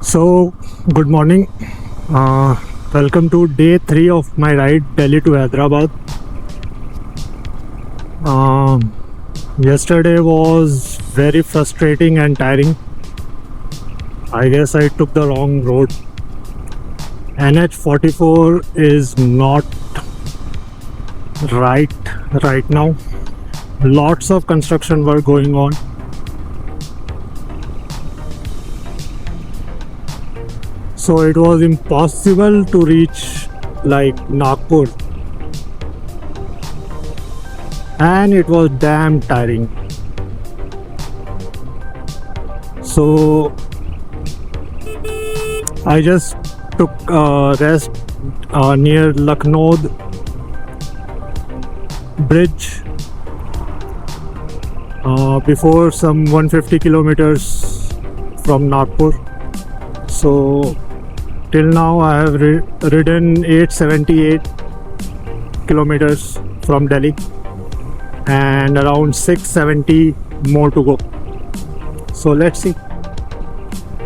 So, good morning. Welcome to day 3 of my ride Delhi to Hyderabad. Yesterday was very frustrating and tiring. I guess I took the wrong road. NH44 is not right now. Lots of construction work going on. So it was impossible to reach like Nagpur, and it was damn tiring. So I just took a rest near Lucknow bridge before some 150 kilometers from Nagpur. So till now I have ridden 878 kilometers from Delhi and around 670 more to go. So let's see.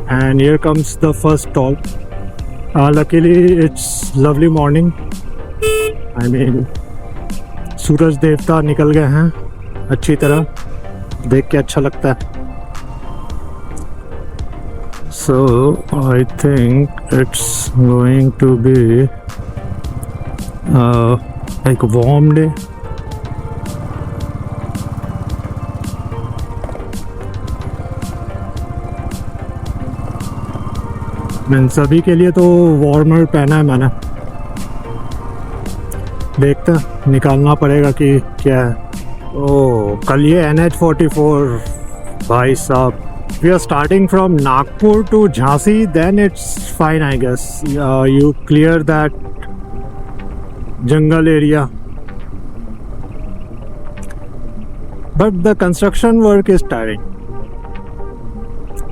And here comes the first stall. Luckily it's lovely morning. I mean सूरज देवता निकल गए हैं अच्छी तरह, देख के अच्छा लगता है. So I think it's going to be like a warm day. सभी के लिए तो वार्मर पहना है मैंने. देखते निकालना पड़ेगा कि क्या है. ओ कल ये NH44 भाई साहब. We are starting from Nagpur to Jhansi, then it's fine, I guess. You clear that jungle area. But the construction work is tiring.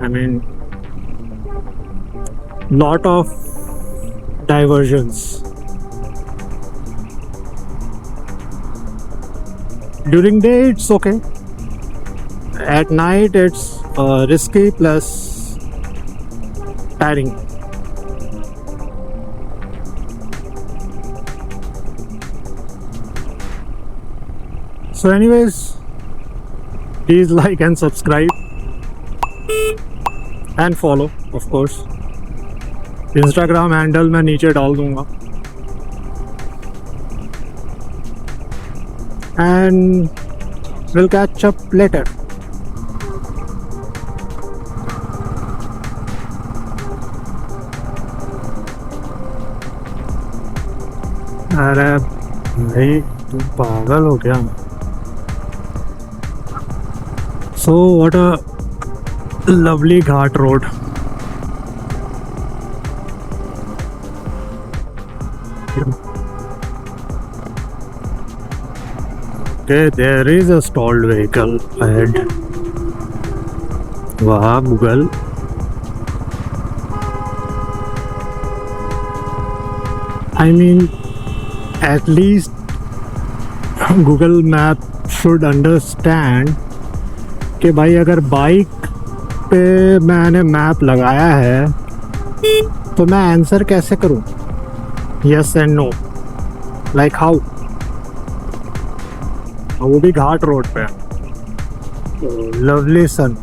I mean, lot of diversions. During day it's okay. At night it's risky plus tiring. So anyways, please like and subscribe and follow, of course. Instagram handle मैं नीचे डाल दूंगा. And we'll catch up later. अरे भाई तू पागल हो गया. So what a lovely ghat road. Okay, there is a stalled vehicle ahead. Wow, Google. I mean, at least Google Map should understand कि भाई अगर बाइक पे मैंने मैप लगाया है तो मैं आंसर कैसे करूं? Yes and no. Like how? वो भी घाट रोड पे. Lovely sun.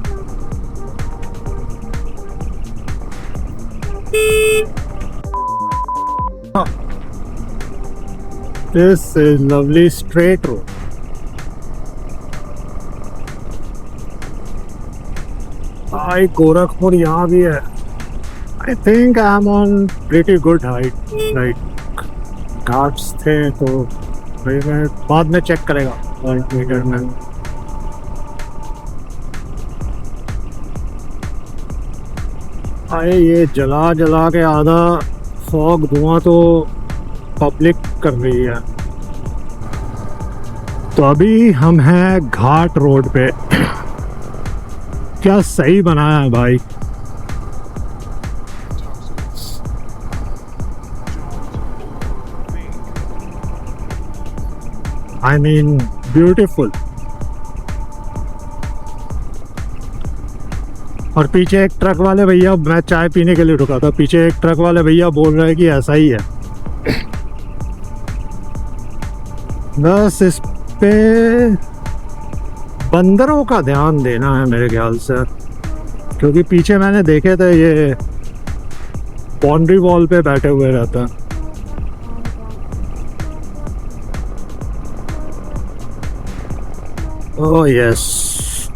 This is lovely straight road. भाई गोरखपुर यहाँ भी है. I think I am on pretty good height. Like Ghats थे तो भाई मैं बाद में चेक करेगा 1 मीटर में. अरे ये जला जला के आधा फॉग धुआं तो पब्लिक कर रही है. तो अभी हम हैं घाट रोड पे. क्या सही बनाया है भाई. I mean, beautiful. और पीछे एक ट्रक वाले भैया, मैं चाय पीने के लिए रुका था, पीछे एक ट्रक वाले भैया बोल रहे हैं कि ऐसा ही है। बस इस पे बंदरों का ध्यान देना है मेरे ख्याल से, क्योंकि पीछे मैंने देखे थे ये बाउंड्री वॉल पे बैठे हुए रहते हैं। ओह यस,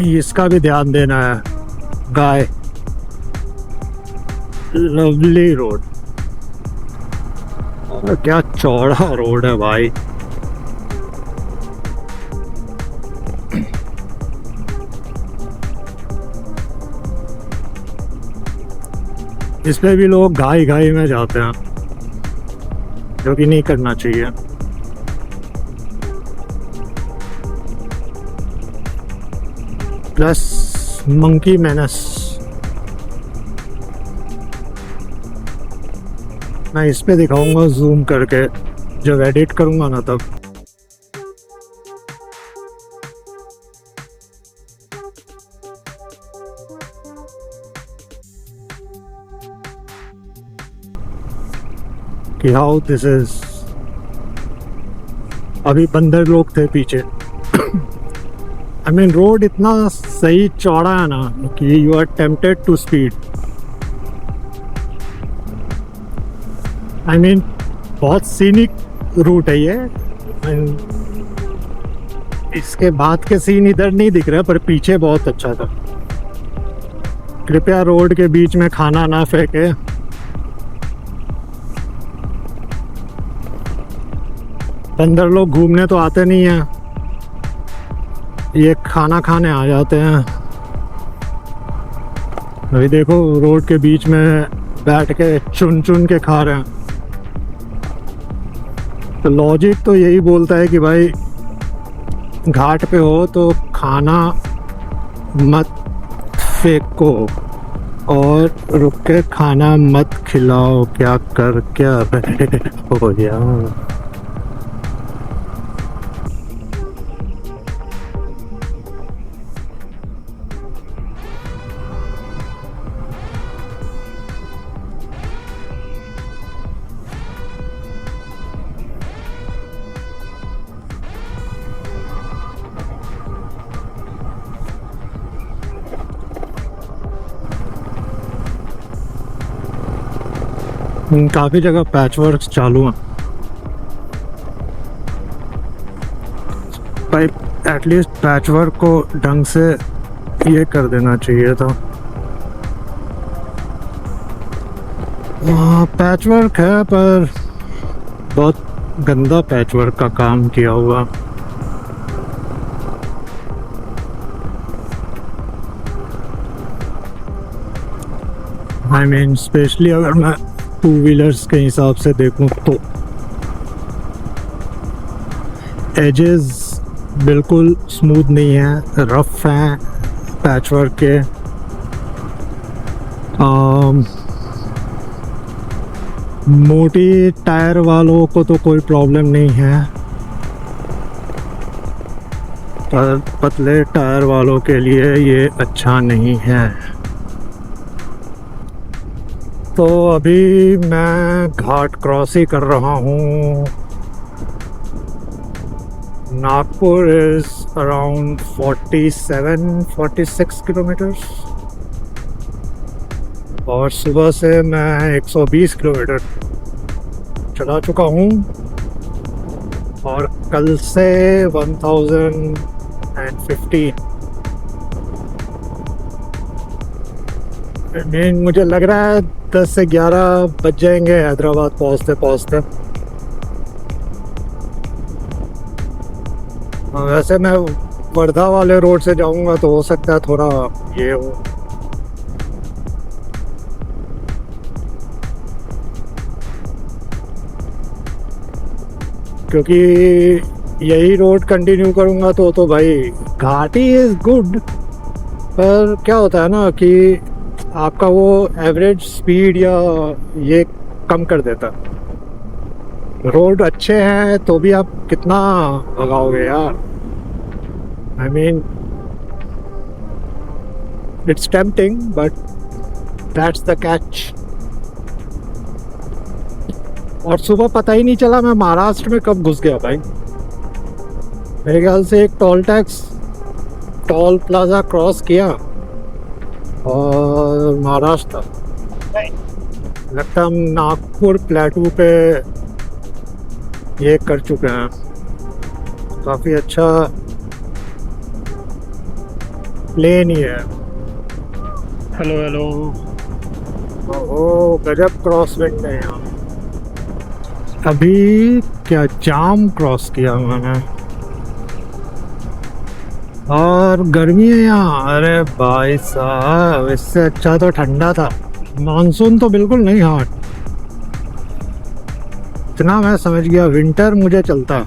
इसका भी ध्यान देना है। गाय, लवली रोड, क्या चौड़ा रोड है भाई। इस पे भी लोग घाई घाई में जाते हैं, जो कि नहीं करना चाहिए। प्लस मंकी मैनस, मैं इस पे दिखाऊंगा जूम करके जब एडिट करूंगा ना तब। कि हाउ दिस इज। अभी बंदर लोग थे पीछे। आई मीन रोड इतना सही चौड़ा है ना कि you are tempted to speed. I mean बहुत सीनिक रूट है ये। इसके बाद के सीन इधर नहीं दिख रहे, पर पीछे बहुत अच्छा था। कृपया रोड के बीच में खाना ना फेंके। बंदर लोग घूमने तो आते नहीं हैं, ये खाना खाने आ जाते हैं। अभी देखो रोड के बीच में बैठ के चुन चुन के खा रहे हैं। तो लॉजिक तो यही बोलता है कि भाई घाट पे हो तो खाना मत फेंको और रुक के खाना मत खिलाओ। क्या कर क्या रहे हो यार। काफ़ी जगह पैच वर्क चालू हैं भाई। एटलीस्ट पैच वर्क को ढंग से ये कर देना चाहिए था। पैच वर्क है पर बहुत गंदा पैच वर्क का काम किया हुआ। आई मीन स्पेशली अगर मैं टू व्हीलर्स के हिसाब से देखूं तो एजेस बिल्कुल स्मूथ नहीं है, रफ हैं पैचवर्क के। मोटी टायर वालों को तो कोई प्रॉब्लम नहीं है, पर पतले टायर वालों के लिए ये अच्छा नहीं है। तो अभी मैं घाट क्रॉस ही कर रहा हूँ। नागपुर इज़ अराउंड 47-46 किलोमीटर्स और सुबह से मैं 120 किलोमीटर चला चुका हूँ और कल से 1015। मुझे लग रहा है 10 से 11 बज जाएंगे हैदराबाद पहुँचते पहुँचते। वैसे मैं वर्धा वाले रोड से जाऊंगा तो हो सकता है थोड़ा ये हो। क्योंकि यही रोड कंटिन्यू करूंगा तो भाई घाटी इज़ गुड, पर क्या होता है ना कि आपका वो एवरेज स्पीड या ये कम कर देता। रोड अच्छे हैं तो भी आप कितना भगाओगे यार। I mean It's tempting, but that's the catch. और सुबह पता ही नहीं चला मैं महाराष्ट्र में कब घुस गया भाई। मेरे ख्याल से एक टोल प्लाजा क्रॉस किया और महाराष्ट्र लगता है हम नागपुर प्लेटू पे ये कर चुके हैं। काफ़ी अच्छा प्लेन ही है। हेलो ओह गजब क्रॉस विंड है यहाँ। अभी क्या जाम क्रॉस किया मैंने और गर्मी है यहाँ। अरे भाई साहब इससे अच्छा तो ठंडा था। मानसून तो बिल्कुल नहीं हॉट। इतना मैं समझ गया विंटर मुझे चलता।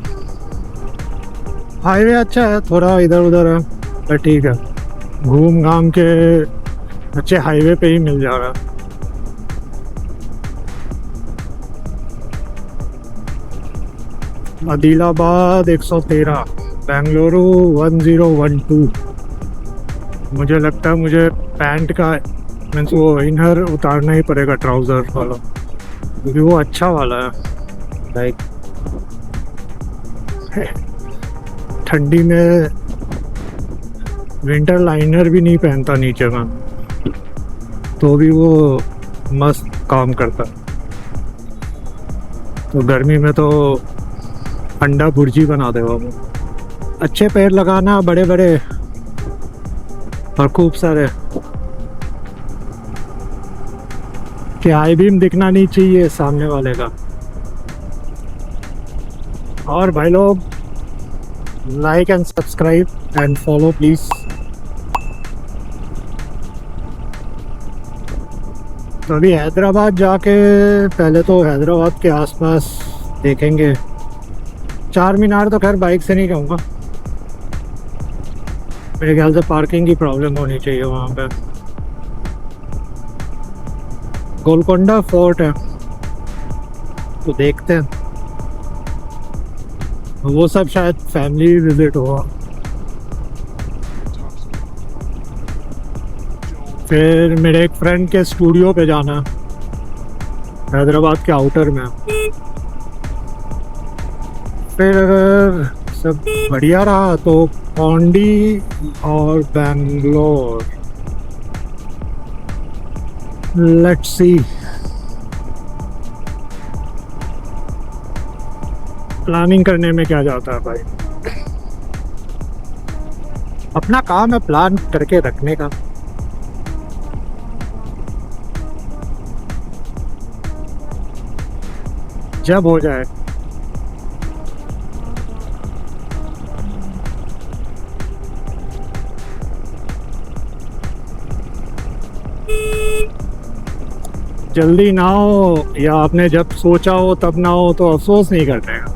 हाईवे अच्छा है, थोड़ा इधर उधर है पर ठीक है, घूम घाम के अच्छे हाईवे पे ही मिल जा रहा है। आदिलाबाद 113, बेंगलुरु 1012। मुझे लगता है मुझे पैंट का मीन्स वो इनर उतारना ही पड़ेगा, ट्राउज़र वाला, क्योंकि वो अच्छा वाला है। लाइक ठंडी में विंटर लाइनर भी नहीं पहनता नीचे में, तो भी वो मस्त काम करता। तो गर्मी में तो अंडा भुर्जी बना देगा वो। अच्छे पेड़ लगाना, बड़े बड़े और खूब सारे, कि आई बीम दिखना नहीं चाहिए सामने वाले का। और भाई लोग like and subscribe and follow please. तो अभी हैदराबाद जाके पहले तो हैदराबाद के आसपास देखेंगे। चार मीनार तो खैर बाइक से नहीं जाऊँगा, मेरे ख्याल से पार्किंग की प्रॉब्लम होनी चाहिए वहाँ पे। गोलकोंडा फोर्ट है तो देखते हैं, वो सब शायद फैमिली विजिट होगा। फिर मेरे एक फ्रेंड के स्टूडियो पे जाना है, हैदराबाद के आउटर में। फिर अगर सब बढ़िया रहा तो पौंडी और बेंगलोर, लेट्स सी। प्लानिंग करने में क्या जाता है भाई, अपना काम है प्लान करके रखने का। जब हो जाए। जल्दी ना हो या आपने जब सोचा हो तब ना हो तो अफसोस नहीं करने का।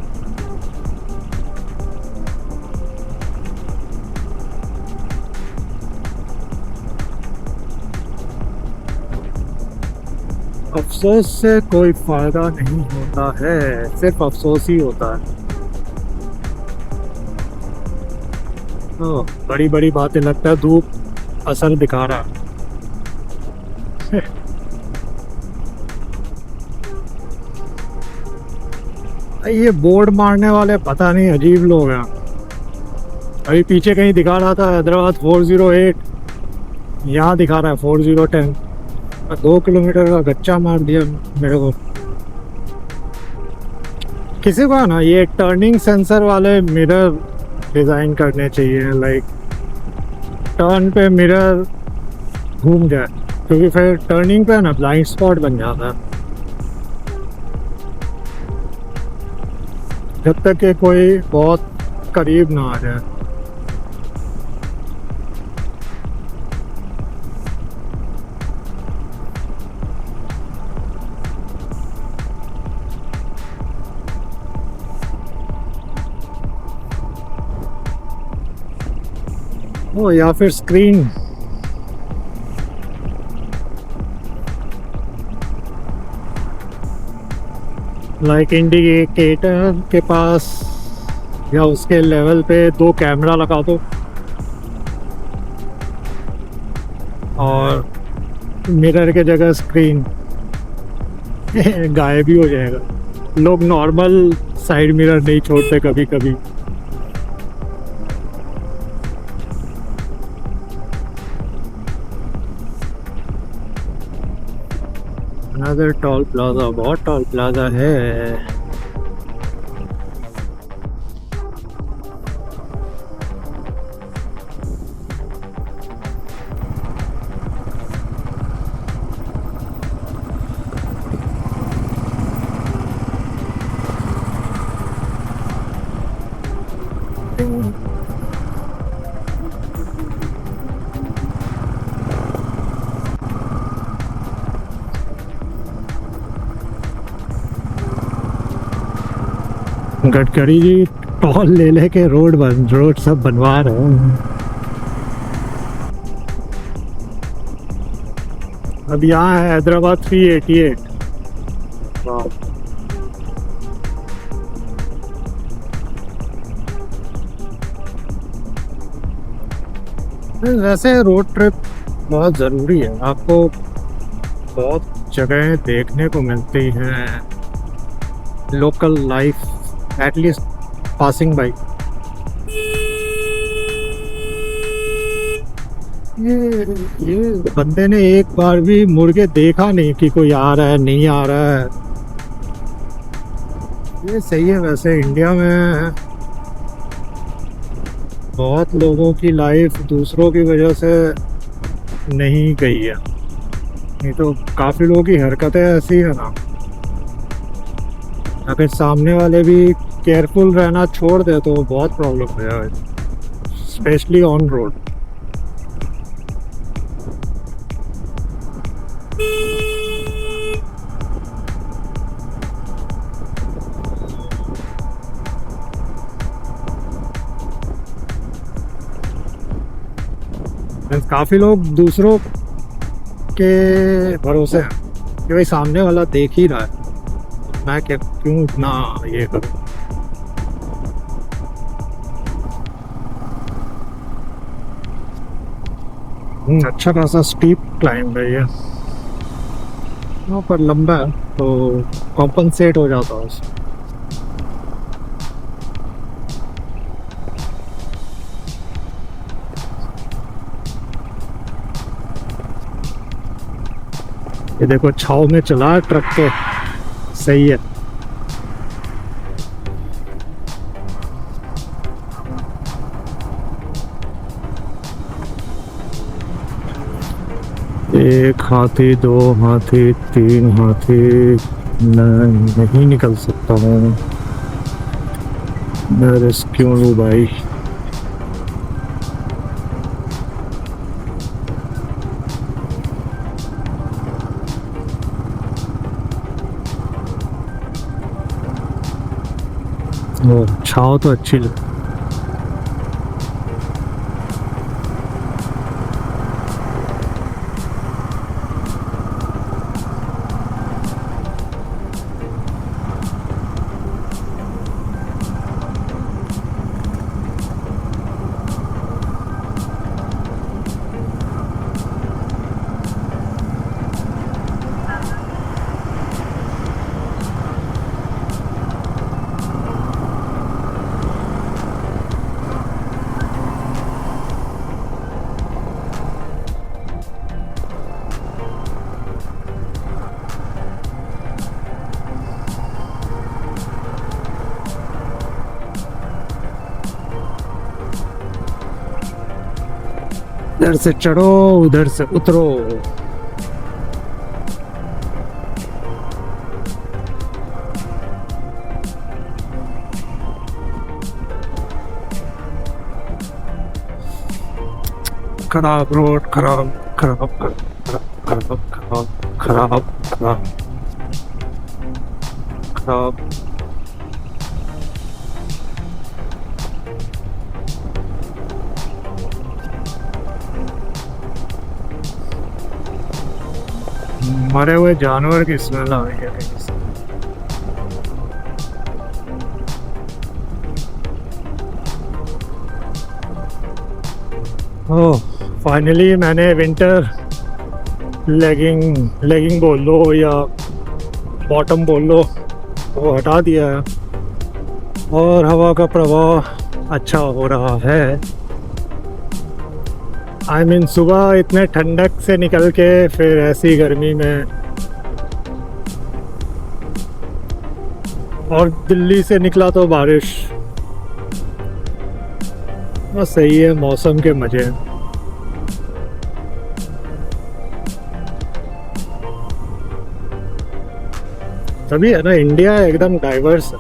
अफसोस से कोई फायदा नहीं होता है, सिर्फ अफसोस ही होता है। तो बड़ी बड़ी बातें, लगता है धूप असर दिखा रहा है। ये बोर्ड मारने वाले पता नहीं अजीब लोग हैं। अभी पीछे कहीं दिखा रहा था हैदराबाद 408, यहाँ दिखा रहा है 4010। 2 किलोमीटर का गच्चा मार दिया मेरे को। किसी को ना ये टर्निंग सेंसर वाले मिरर डिज़ाइन करने चाहिए, लाइक टर्न पे मिरर घूम जाए, क्योंकि फिर टर्निंग पे ना ब्लाइंड स्पॉट बन जाता है। जब तक कि कोई बहुत करीब ना आ जाए। ओ या फिर स्क्रीन। लाइक इंडिकेटर के पास या उसके लेवल पे 2 कैमरा लगा दो, और मिरर के जगह स्क्रीन गायब ही हो जाएगा। लोग नॉर्मल साइड मिरर नहीं छोड़ते कभी कभी। अनदर टॉल प्लाजा, बहुत टॉल प्लाजा है। गडकरी जी टॉल ले लेके रोड सब बनवा रहे हैं। अब यहाँ है हैदराबाद 388। वैसे रोड ट्रिप बहुत ज़रूरी है, आपको बहुत जगह देखने को मिलती हैं, local life at least passing by. ये बंदे ने एक बार भी मुड़ के देखा नहीं कि कोई आ रहा है नहीं आ रहा है। ये सही है। वैसे इंडिया में बहुत लोगों की लाइफ दूसरों की वजह से नहीं गई है, नहीं तो काफ़ी लोगों की हरकतें ऐसी है ना, अगर सामने वाले भी केयरफुल रहना छोड़ दे तो बहुत प्रॉब्लम है, स्पेशली ऑन रोड। काफ़ी लोग दूसरों के भरोसे हैं कि भाई सामने वाला देख ही रहा है, मैं क्या क्यों इतना ये करूँ। अच्छा खासा स्टीप क्लाइंब है ये, पर लंबा है तो कॉम्पनसेट हो जाता है उससे। ये देखो छाव में चला ट्रक तो सही है। एक हाथी, दो हाथी, तीन हाथी, नहीं निकल सकता हूँ मैं, रेस्क्यू लूँ भाई। छाव तो अच्छी लग। इधर से चढ़ो उधर से उतरो। खराब रोड, खराब खराब खराब खराब खराब खराब खराब खराब। मरे हुए जानवर की स्मेल आ रही है कहीं से। ओह फाइनली मैंने विंटर लेगिंग बोल लो या बॉटम बोल लो, वो हटा दिया है और हवा का प्रवाह अच्छा हो रहा है। आई मीन सुबह इतने ठंडक से निकल के फिर ऐसी गर्मी में, और दिल्ली से निकला तो बारिश। बस सही है, मौसम के मज़े हैं। तभी है ना, इंडिया एकदम डाइवर्स है।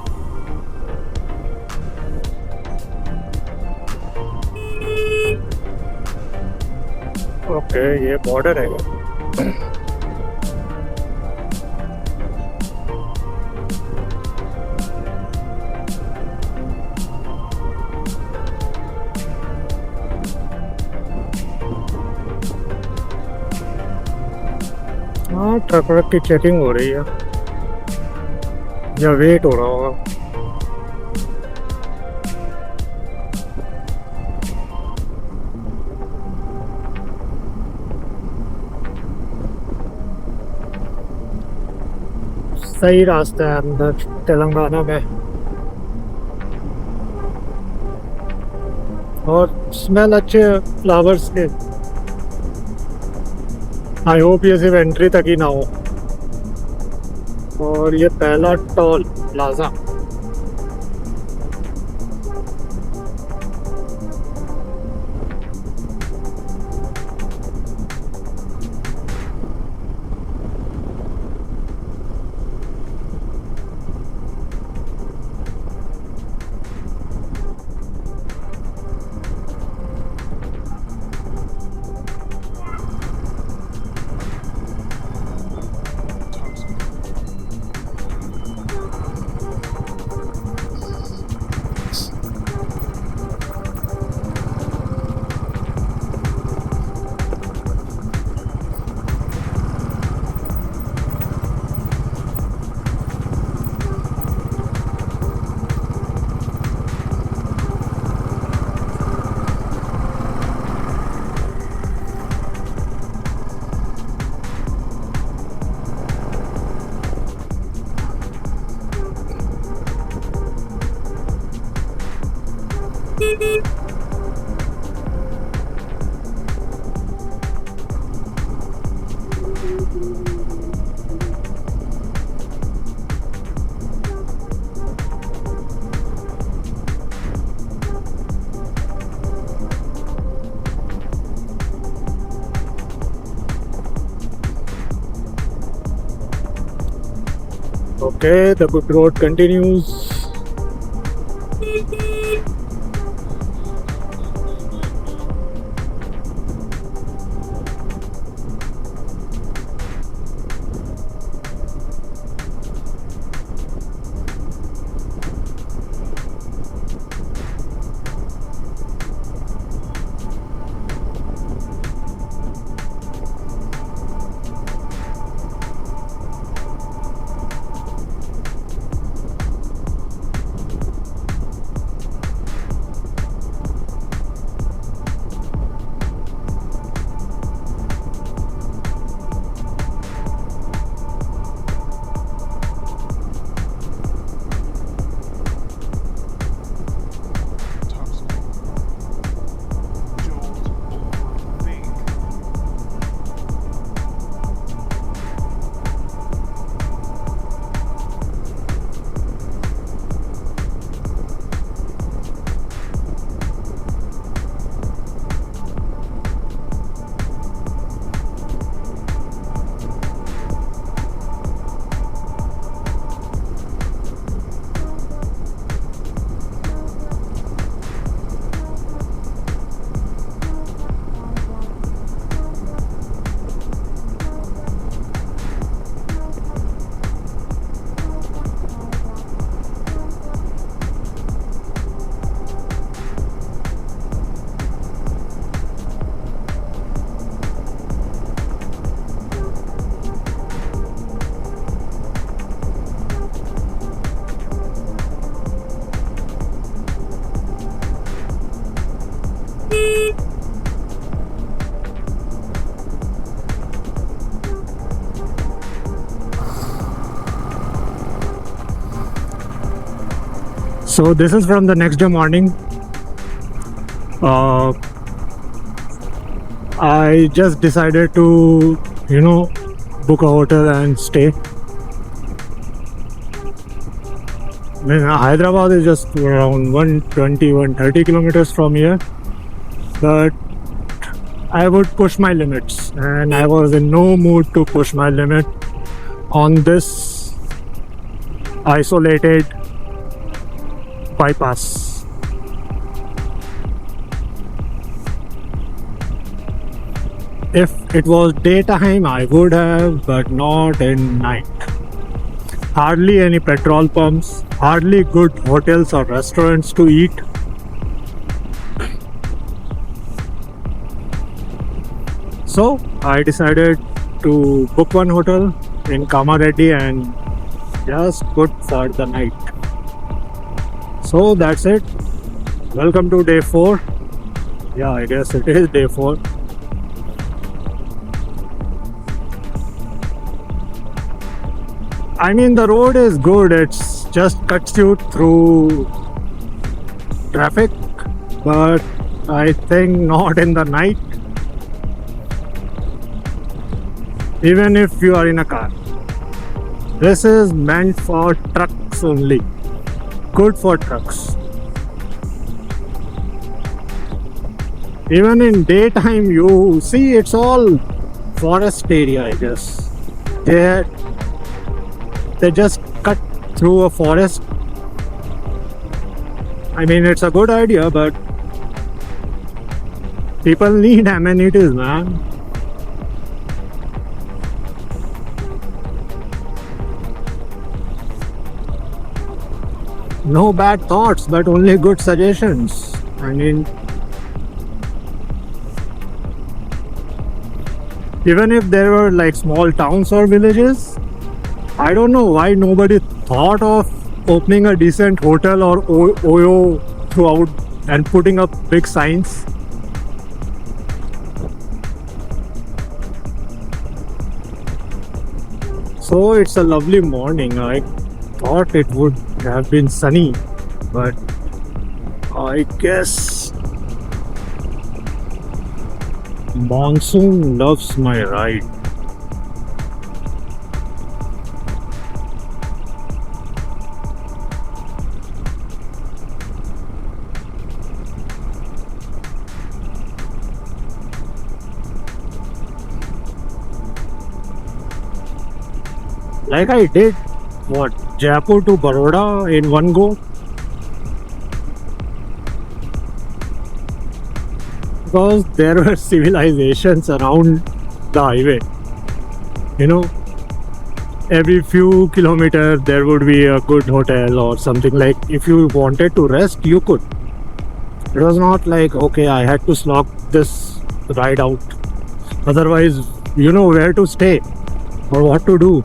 ओके, ये बॉर्डर है क्या? हाँ, ट्रक व्रक की चेकिंग हो रही है या वेट हो रहा होगा। सही रास्ता है अंदर तेलंगाना में, और स्मेल अच्छे फ्लावर्स के। आई होप ये सिर्फ एंट्री तक ही ना हो। और ये पहला toll plaza. Okay, the good road continues. So this is from the next day morning. I just decided to, book a hotel and stay. I mean, Hyderabad is just around 120, 130 kilometers from here. But I would push my limits, and I was in no mood to push my limit on this isolated bypass. If it was daytime, I would have, but not in night. Hardly any petrol pumps, hardly good hotels or restaurants to eat. So I decided to book one hotel in Kamareddy and just put for the night. So that's it. Welcome to day 4. Yeah, I guess it is day 4. I mean, the road is good. It's just cuts you through traffic, but I think not in the night. Even if you are in a car, this is meant for trucks only. Good for trucks. Even in daytime, you see it's all forest area, I guess. They just cut through a forest. I mean, it's a good idea, but people need amenities, man. No bad thoughts, but only good suggestions. I mean, even if there were like small towns or villages, I don't know why nobody thought of opening a decent hotel or OYO throughout and putting up big signs. So it's a lovely morning. I thought it would have been sunny, but I guess monsoon loves my ride. Like I did Jaipur to Baroda in one go, because there were civilizations around the highway. Every few kilometers there would be a good hotel or something. Like if you wanted to rest, you could. It was not like, okay, I had to slog this ride out. Otherwise, where to stay or what to do.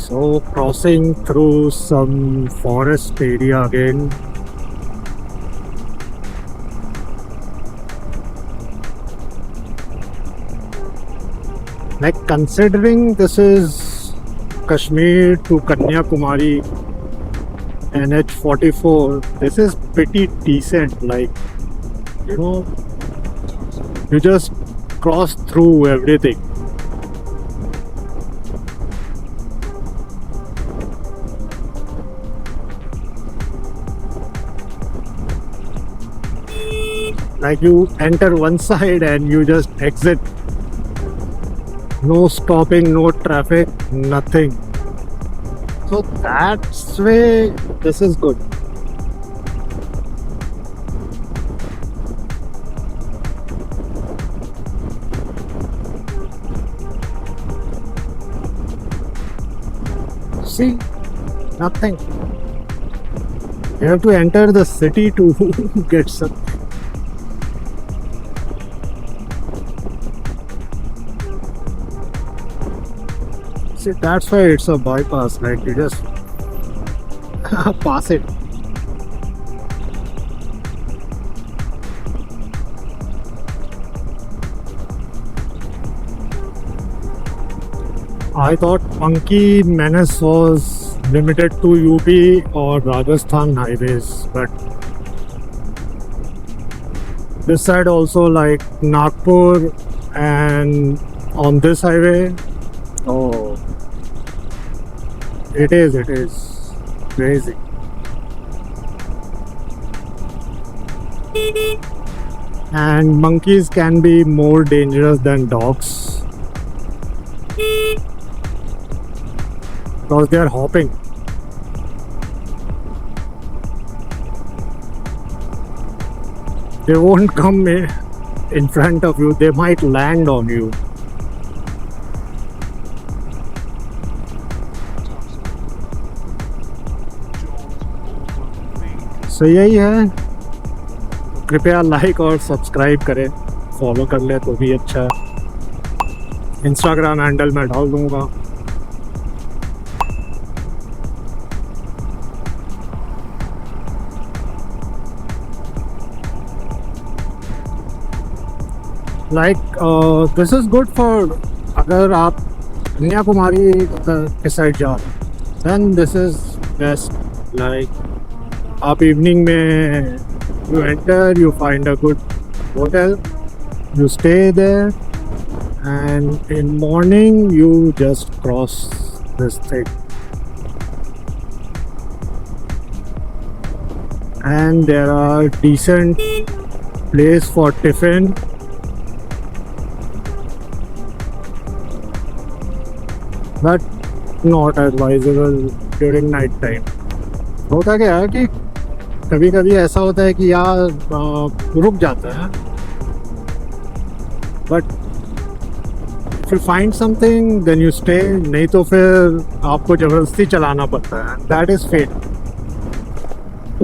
So crossing through some forest area again. Like considering this is Kashmir to Kanyakumari NH44, this is pretty decent. Like, you just cross through everything. Like you enter one side and you just exit. No stopping, no traffic, nothing. So that's way this is good. See, nothing. You have to enter the city to get some. See, that's why it's a bypass. Like you just pass it. I thought Monkey Menace was limited to UP or Rajasthan highways, but this side also like Nagpur and on this highway, oh, it is crazy. And monkeys can be more dangerous than dogs because they are hopping. They won't come in front of you, they might land on you. So यही है, कृपया like और subscribe करें, follow कर ले तो भी अच्छा है। इंस्टाग्राम हैंडल मैं डाल दूंगा। दिस इज गुड फॉर अगर आप कन्याकुमारी के साइड जा रहे हैं, then this is best. Like आप इवनिंग में you enter, you find a good hotel, you stay there, and in morning you just cross this thing. And there are decent place for tiffin. But not advisable during night time. होता क्या है कि कभी कभी ऐसा होता है कि यार रुक जाता है, बट फिर find something then you stay, नहीं तो फिर आपको ज़बरदस्ती चलाना पड़ता है। That is fate.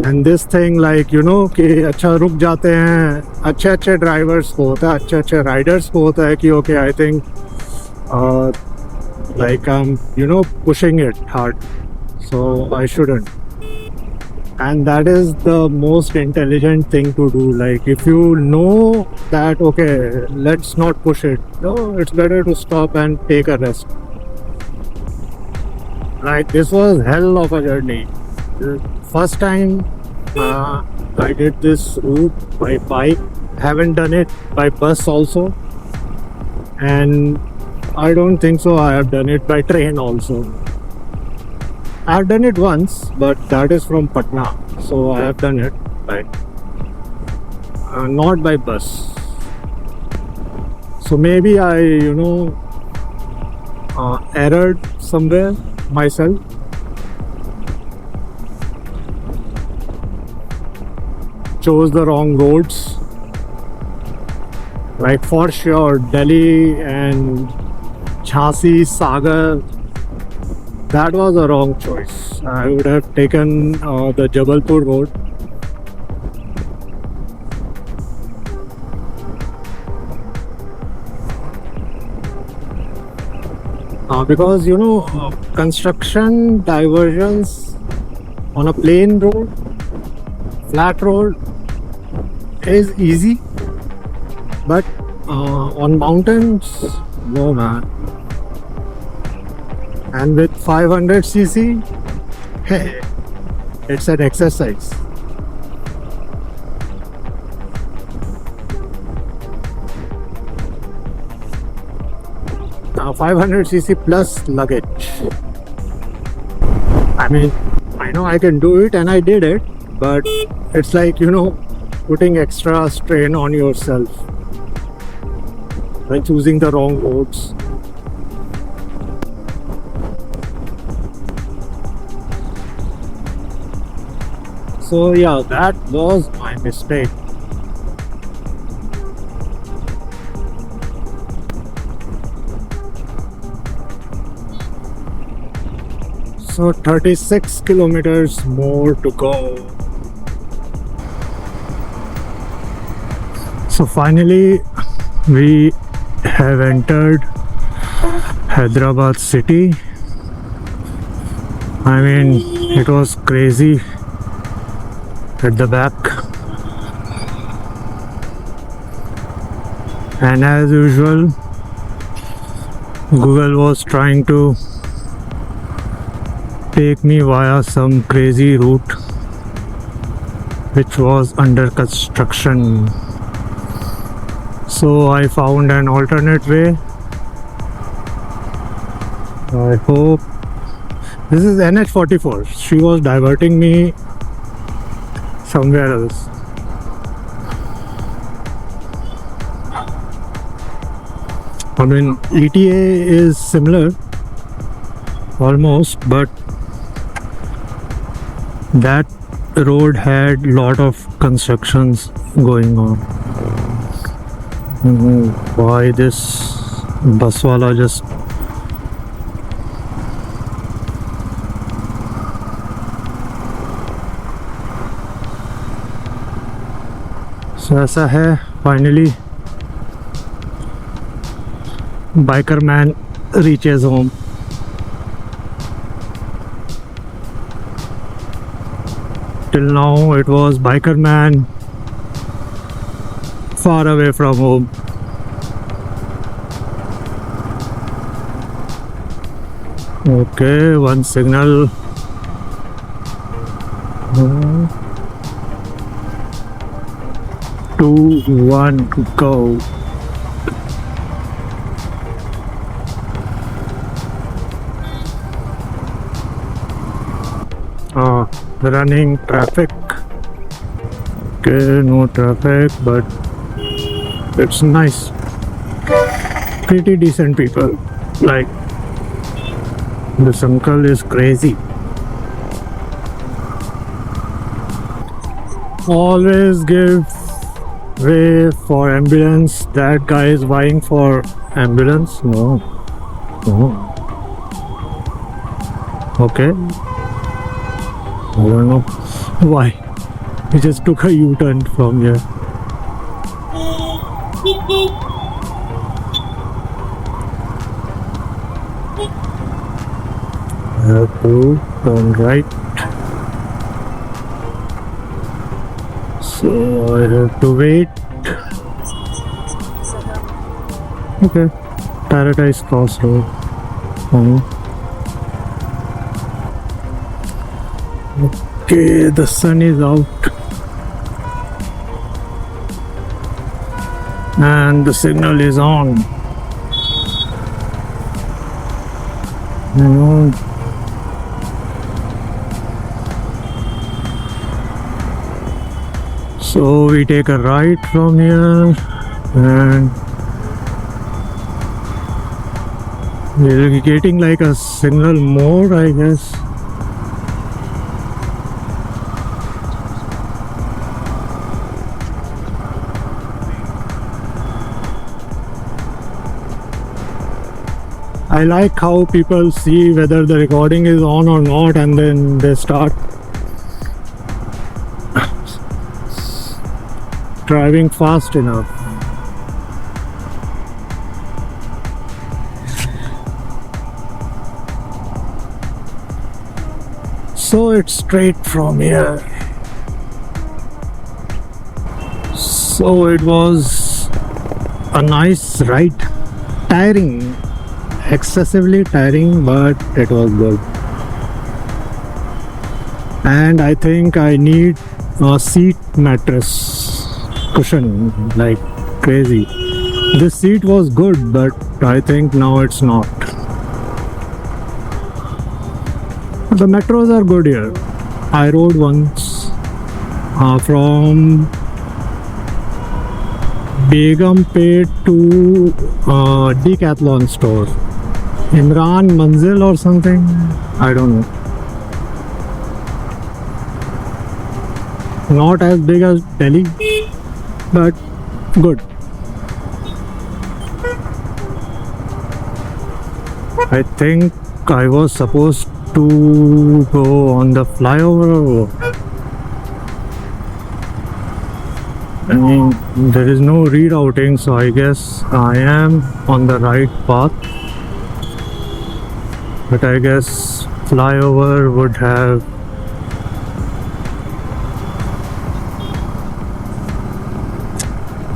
And this thing like you know कि अच्छा रुक जाते हैं, अच्छे अच्छे ड्राइवर्स को होता है, अच्छे अच्छे राइडर्स को होता है कि okay I think like I am you know pushing it hard, so I shouldn't. And that is the most intelligent thing to do. Like if you know that okay, let's not push it, no, it's better to stop and take a rest. Like this was hell of a journey. The first time I did this route by bike, haven't done it by bus also, and I don't think so I have done it by train also. I've done it once, but that is from Patna, so I have done it by not by bus. So maybe I, you know, erred somewhere myself. Chose the wrong roads. Like for sure, Delhi and Jhansi, Sagar. That was a wrong choice. I would have taken the Jabalpur road. Because you know, construction diversions on a plain road, flat road is easy, but on mountains, no man. And with 500cc, hey, it's an exercise. Now 500cc plus luggage. I mean, I know I can do it and I did it, but it's like, you know, putting extra strain on yourself by choosing the wrong roads. So yeah, that was my mistake. So 36 kilometers more to go. So finally we have entered Hyderabad city. I mean, it was crazy at the back. And as usual, Google was trying to take me via some crazy route which was under construction. So I found an alternate way. I hope this is NH44. She was diverting me somewhere else. I mean, ETA is similar almost, but that road had lot of constructions going on. Why this buswala just so ऐसा है. Finally biker man reaches home. Till now it was biker man far away from home. Okay, one signal. 2, 1, go. Running traffic. Okay, no traffic, but it's nice. Pretty decent people. Like, this uncle is crazy. Always give way for ambulance. That guy is vying for ambulance. No. Okay. I don't know why. He just took a U-turn from here. I have to turn right. So I have to wait. Okay. Paradise Crossroad. Okay, the sun is out and the signal is on. So we take a right from here and we'll be getting like a signal more, I guess. I like how people see whether the recording is on or not and then they start driving fast enough. So it's straight from here. So it was a nice ride. Tiring. Excessively tiring, but it was good. And I think I need a seat mattress cushion like crazy. This seat was good, but I think now it's not. The metros are good here. I rode once from Begumpet to Decathlon store. Imran Manzil or something, I don't know. Not as big as Delhi, but good. I think I was supposed to go on the flyover. I mean, there is no rerouting, so I guess I am on the right path. But I guess flyover would have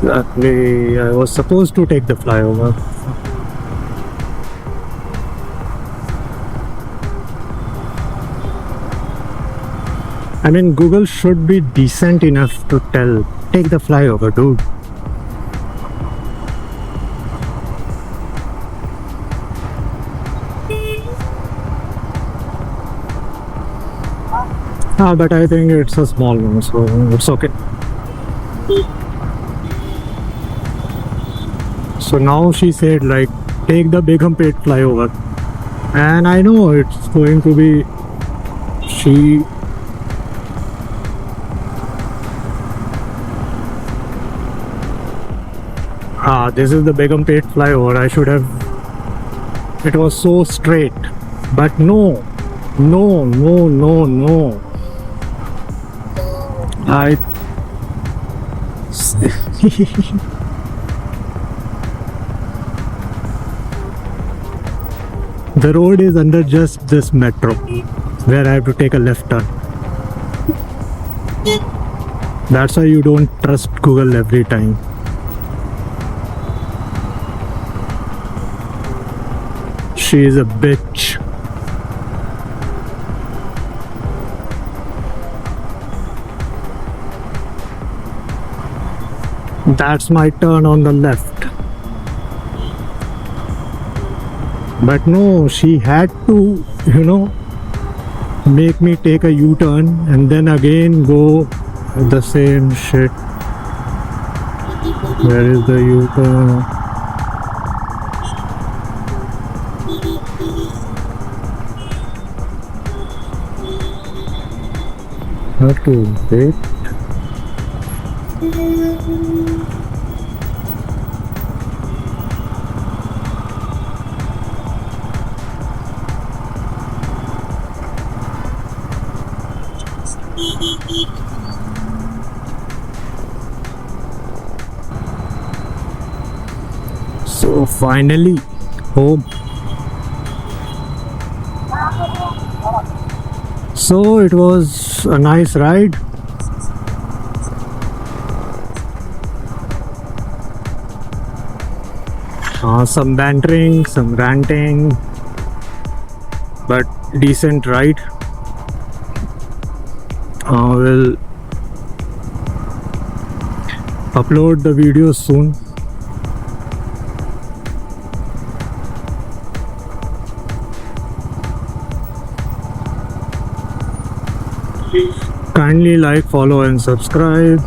exactly. I was supposed to take the flyover. I mean, Google should be decent enough to tell, take the flyover, dude. But I think it's a small one, so it's okay. So now she said, like, take the Begumpet flyover, and I know it's going to be she. This is the Begumpet flyover. I should have. It was so straight, but no. I. The road is under just this metro, where I have to take a left turn. That's why you don't trust Google every time. She is a bitch. That's my turn on the left. But no, she had to, make me take a U-turn and then again go the same shit. Where is the U-turn? Have to wait. So finally home. So it was a nice ride. Some bantering, some ranting, but decent ride. We'll upload the video soon. Kindly like, follow and subscribe.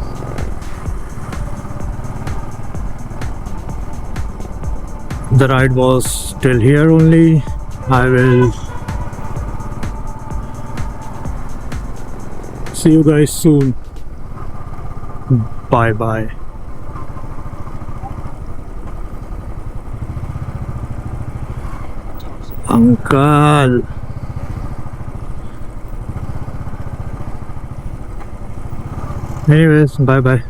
The ride was till here only. I will see you guys soon. Bye bye. Uncle. Anyways, bye bye.